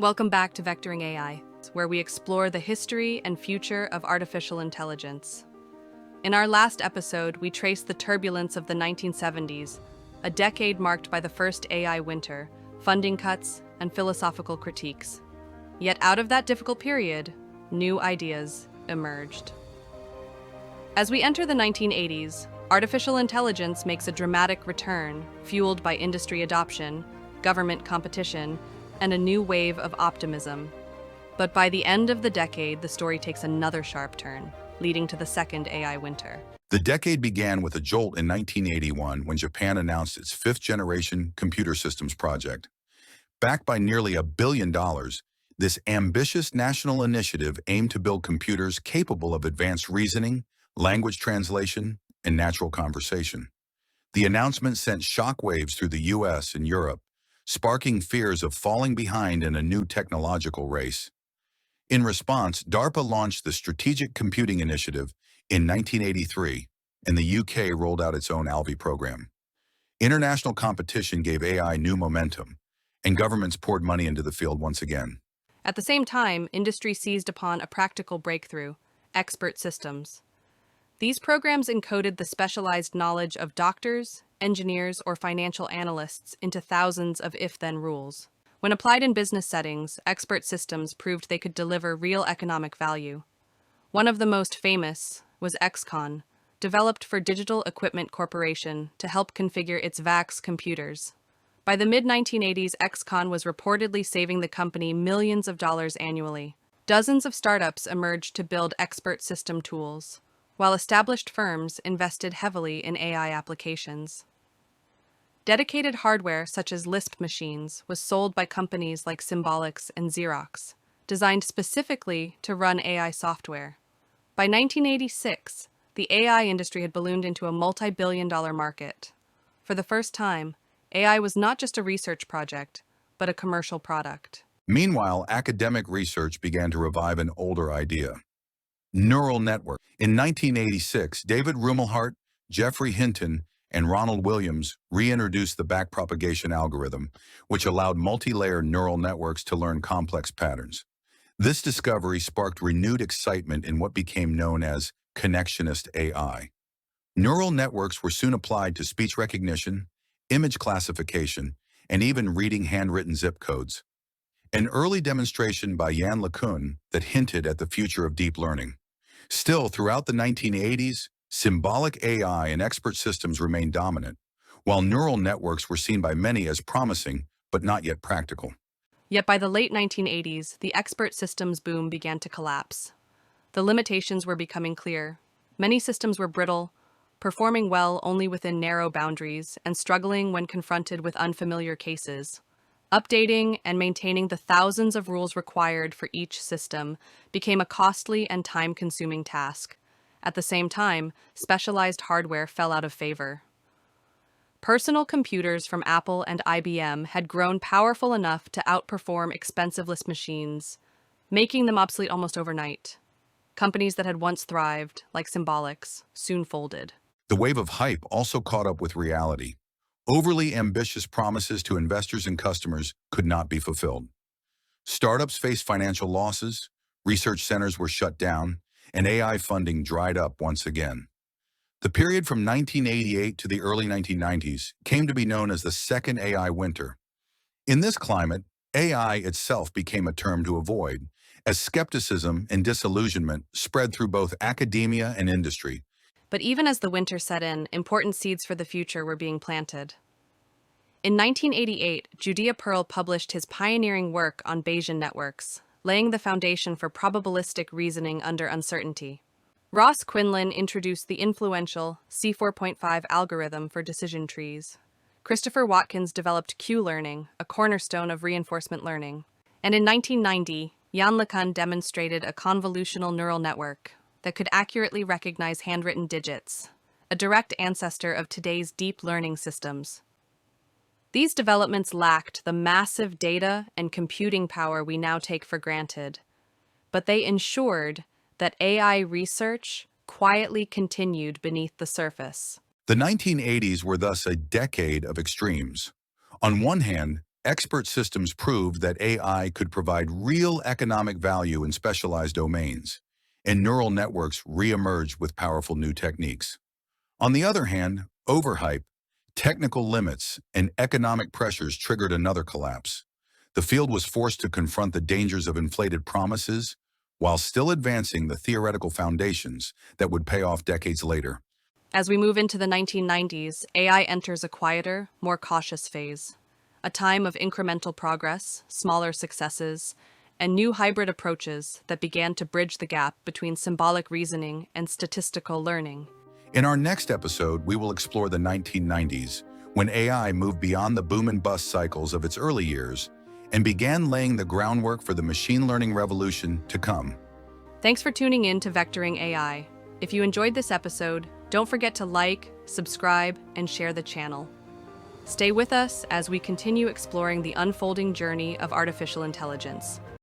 Welcome back to Vectoring AI, where we explore the history and future of artificial intelligence. In our last episode, we traced the turbulence of the 1970s, a decade marked by the first AI winter, funding cuts, and philosophical critiques. Yet out of that difficult period, new ideas emerged. As we enter the 1980s, artificial intelligence makes a dramatic return, fueled by industry adoption, government competition, and a new wave of optimism. But by the end of the decade, the story takes another sharp turn, leading to the second AI winter. The decade began with a jolt in 1981 when Japan announced its fifth-generation computer systems project. Backed by nearly $1 billion, this ambitious national initiative aimed to build computers capable of advanced reasoning, language translation, and natural conversation. The announcement sent shockwaves through the US and Europe, sparking fears of falling behind in a new technological race. In response, DARPA launched the Strategic Computing Initiative in 1983, and the UK rolled out its own Alvey program. International competition gave AI new momentum, and governments poured money into the field once again. At the same time, industry seized upon a practical breakthrough: expert systems. These programs encoded the specialized knowledge of doctors, engineers, or financial analysts into thousands of if-then rules. When applied in business settings, expert systems proved they could deliver real economic value. One of the most famous was XCON, developed for Digital Equipment Corporation to help configure its VAX computers. By the mid-1980s, XCON was reportedly saving the company millions of dollars annually. Dozens of startups emerged to build expert system tools, while established firms invested heavily in AI applications. Dedicated hardware such as Lisp machines was sold by companies like Symbolics and Xerox, designed specifically to run AI software. By 1986, the AI industry had ballooned into a multi-billion-dollar market. For the first time, AI was not just a research project, but a commercial product. Meanwhile, academic research began to revive an older idea: neural network. In 1986, David Rumelhart, Geoffrey Hinton, and Ronald Williams reintroduced the backpropagation algorithm, which allowed multi-layer neural networks to learn complex patterns. This discovery sparked renewed excitement in what became known as connectionist AI. Neural networks were soon applied to speech recognition, image classification, and even reading handwritten zip codes. An early demonstration by Yann LeCun that hinted at the future of deep learning. Still, throughout the 1980s, symbolic AI and expert systems remained dominant, while neural networks were seen by many as promising but not yet practical. Yet by the late 1980s, the expert systems boom began to collapse. The limitations were becoming clear. Many systems were brittle, performing well only within narrow boundaries, and struggling when confronted with unfamiliar cases. Updating and maintaining the thousands of rules required for each system became a costly and time-consuming task. At the same time, specialized hardware fell out of favor. Personal computers from Apple and IBM had grown powerful enough to outperform expensive Lisp machines, making them obsolete almost overnight. Companies that had once thrived, like Symbolics, soon folded. The wave of hype also caught up with reality. Overly ambitious promises to investors and customers could not be fulfilled. Startups faced financial losses, research centers were shut down, and AI funding dried up once again. The period from 1988 to the early 1990s came to be known as the second AI winter. In this climate, AI itself became a term to avoid, as skepticism and disillusionment spread through both academia and industry. But even as the winter set in, important seeds for the future were being planted. In 1988, Judea Pearl published his pioneering work on Bayesian networks, laying the foundation for probabilistic reasoning under uncertainty. Ross Quinlan introduced the influential C4.5 algorithm for decision trees. Christopher Watkins developed Q-learning, a cornerstone of reinforcement learning. And in 1990, Yann LeCun demonstrated a convolutional neural network that could accurately recognize handwritten digits, a direct ancestor of today's deep learning systems. These developments lacked the massive data and computing power we now take for granted, but they ensured that AI research quietly continued beneath the surface. The 1980s were thus a decade of extremes. On one hand, Expert systems proved that AI could provide real economic value in specialized domains, and neural networks re-emerged with powerful new techniques. On the other hand, overhype, technical limits, and economic pressures triggered another collapse. The field was forced to confront the dangers of inflated promises while still advancing the theoretical foundations that would pay off decades later. As we move into the 1990s, AI enters a quieter, more cautious phase. A time of incremental progress, smaller successes, and new hybrid approaches that began to bridge the gap between symbolic reasoning and statistical learning. In our next episode, we will explore the 1990s, when AI moved beyond the boom and bust cycles of its early years and began laying the groundwork for the machine learning revolution to come. Thanks for tuning in to Vectoring AI. If you enjoyed this episode, don't forget to like, subscribe, and share the channel. Stay with us as we continue exploring the unfolding journey of artificial intelligence.